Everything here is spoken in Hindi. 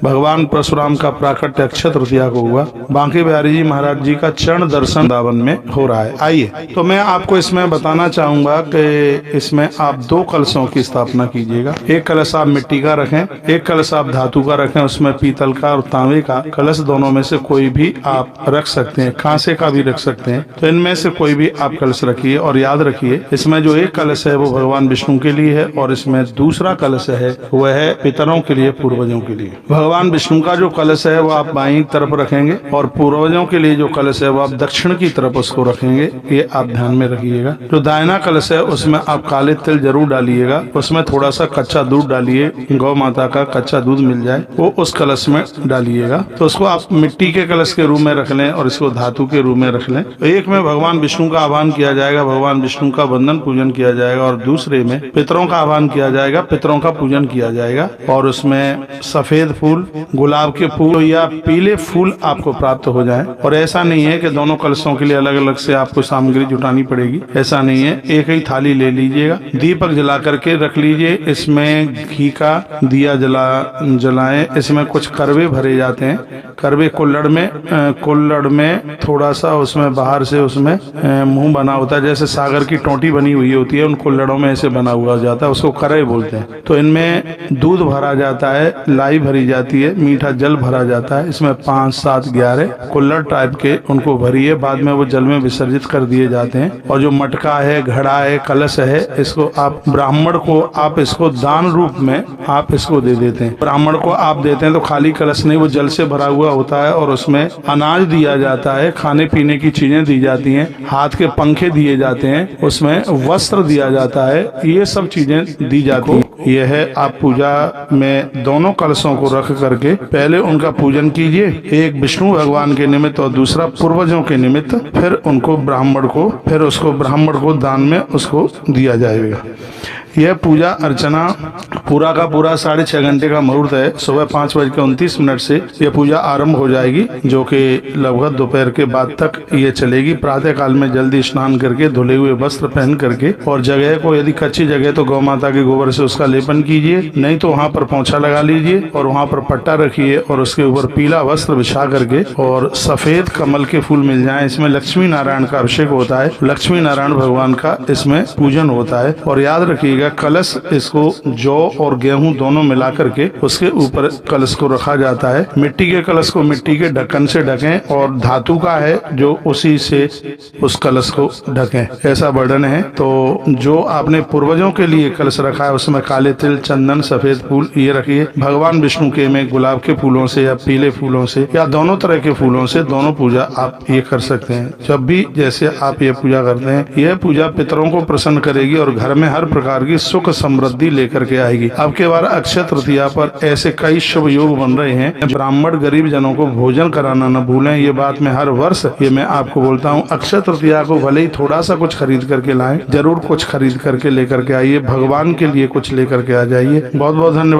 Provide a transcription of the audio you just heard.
भगवान परशुराम का प्राकट्य अक्षय तृतीया को हुआ। बांके बिहारी जी महाराज जी का चरण दर्शन वृंदावन में हो रहा है। आइए तो मैं आपको इसमें बताना चाहूंगा कि इसमें आप 2 कलशों की स्थापना कीजिएगा। एक कलश आप मिट्टी का रखें, एक कलश आप धातु का रखें। उसमें पीतल का और तांबे का कलश दोनों में से कोई भी आप रख सकते हैं, कांसे का भी रख सकते हैं। तो इनमें से कोई भी आप कलश रखिए और याद रखिए इसमें जो एक कलश है वो भगवान विष्णु के लिए है और इसमें दूसरा कलश है वह है पितरों के लिए, पूर्वजों के लिए। भगवान विष्णु का जो कलश है वो आप बाईं तरफ रखेंगे और पूर्वजों के लिए जो कलश है वो आप दक्षिण की तरफ उसको रखेंगे। ये आप ध्यान में रखिएगा। जो दाहिना कलश है उसमें आप काले तिल जरूर डालिएगा। उसमें थोड़ा सा कच्चा दूध डालिए, गौ माता का कच्चा दूध मिल जाए वो उस कलश में डालिएगा। तो उसको आप मिट्टी के कलश के रूप में रख लें और इसको धातु के रूप में रख लें। तो एक में भगवान विष्णु का आह्वान किया जाएगा, भगवान विष्णु का वंदन पूजन किया जाएगा और दूसरे में पितरों का आह्वान किया जाएगा, पितरों का पूजन किया जाएगा। और उसमें सफेद फूल, गुलाब के फूल या पीले फूल आपको प्राप्त हो जाए। और ऐसा नहीं है कि दोनों कलशों के लिए अलग अलग से आपको सामग्री जुटानी पड़ेगी, ऐसा नहीं है। एक ही थाली ले लीजिएगा, दीपक जला करके रख लीजिए। इसमें घी का दिया जलाएं। इसमें कुछ करवे भरे जाते हैं। करवे कुल्हड़ में थोड़ा सा उसमें बाहर से उसमें मुंह बना होता है, जैसे सागर की टोंटी बनी हुई होती है, उन कुल्हड़ों में ऐसे बना हुआ जाता है, उसको करवे बोलते हैं। तो इनमें दूध भरा जाता है, लाई भरी जाती है, मीठा जल भरा जाता है। इसमें 5, 7, 11 कुल्हड़ टाइप के उनको भरिए, बाद में वो जल में विसर्जित कर दिए जाते हैं। और जो मटका है, घड़ा है, कलश है, इसको आप ब्राह्मण को आप इसको दान रूप में आप इसको दे देते हैं। ब्राह्मण को आप देते हैं तो खाली कलश नहीं, वो जल से भरा हुआ होता है और उसमें अनाज दिया जाता है, खाने पीने की चीजें दी जाती हैं, हाथ के पंखे दिए जाते हैं, उसमें वस्त्र दिया जाता है, ये सब चीजें दी जाती हैं। यह है आप पूजा में दोनों कलशों को रख करके पहले उनका पूजन कीजिए, एक विष्णु भगवान के निमित्त और दूसरा पूर्वजों के निमित्त। फिर उनको ब्राह्मण को दान में उसको दिया जाएगा। यह पूजा अर्चना पूरा का पूरा 6.5 घंटे का मुहूर्त है। सुबह 5:29 से यह पूजा आरंभ हो जाएगी, जो कि लगभग दोपहर के बाद तक ये चलेगी। प्रातः काल में जल्दी स्नान करके धुले हुए वस्त्र पहन करके और जगह को, यदि कच्ची जगह तो गौ माता के गोबर से उसका लेपन कीजिए, नहीं तो वहाँ पर पोंछा लगा लीजिए और वहाँ पर पट्टा रखिए और उसके ऊपर पीला वस्त्र बिछा करके और सफेद कमल के फूल मिल जाए। इसमें लक्ष्मी नारायण का अभिषेक होता है, लक्ष्मी नारायण भगवान का इसमें पूजन होता है। और याद रखिएगा कलश, इसको जौ और गेहूं दोनों मिला करके उसके ऊपर कलश को रखा जाता है। मिट्टी के कलश को मिट्टी के ढक्कन से ढकें और धातु का है जो उसी से उस कलश को ढकें, ऐसा वर्णन है। तो जो आपने पूर्वजों के लिए कलश रखा है उसमें काले तिल, चंदन, सफेद फूल ये रखिए। भगवान विष्णु के में गुलाब के फूलों से या पीले फूलों से या दोनों तरह के फूलों से दोनों पूजा आप ये कर सकते हैं। जब भी जैसे आप ये पूजा करते हैं, यह पूजा पितरों को प्रसन्न करेगी और घर में हर प्रकार की सुख समृद्धि लेकर के आएगी। अब के बार अक्षय तृतीया पर ऐसे कई शुभ योग बन रहे हैं। ब्राह्मण गरीब जनों को भोजन कराना न भूलें, ये बात मैं हर वर्ष ये मैं आपको बोलता हूँ। अक्षय तृतीया को भले ही थोड़ा सा कुछ खरीद करके लाएं, जरूर कुछ खरीद करके लेकर के आइए, भगवान के लिए कुछ लेकर के आ जाइए। बहुत बहुत धन्यवाद।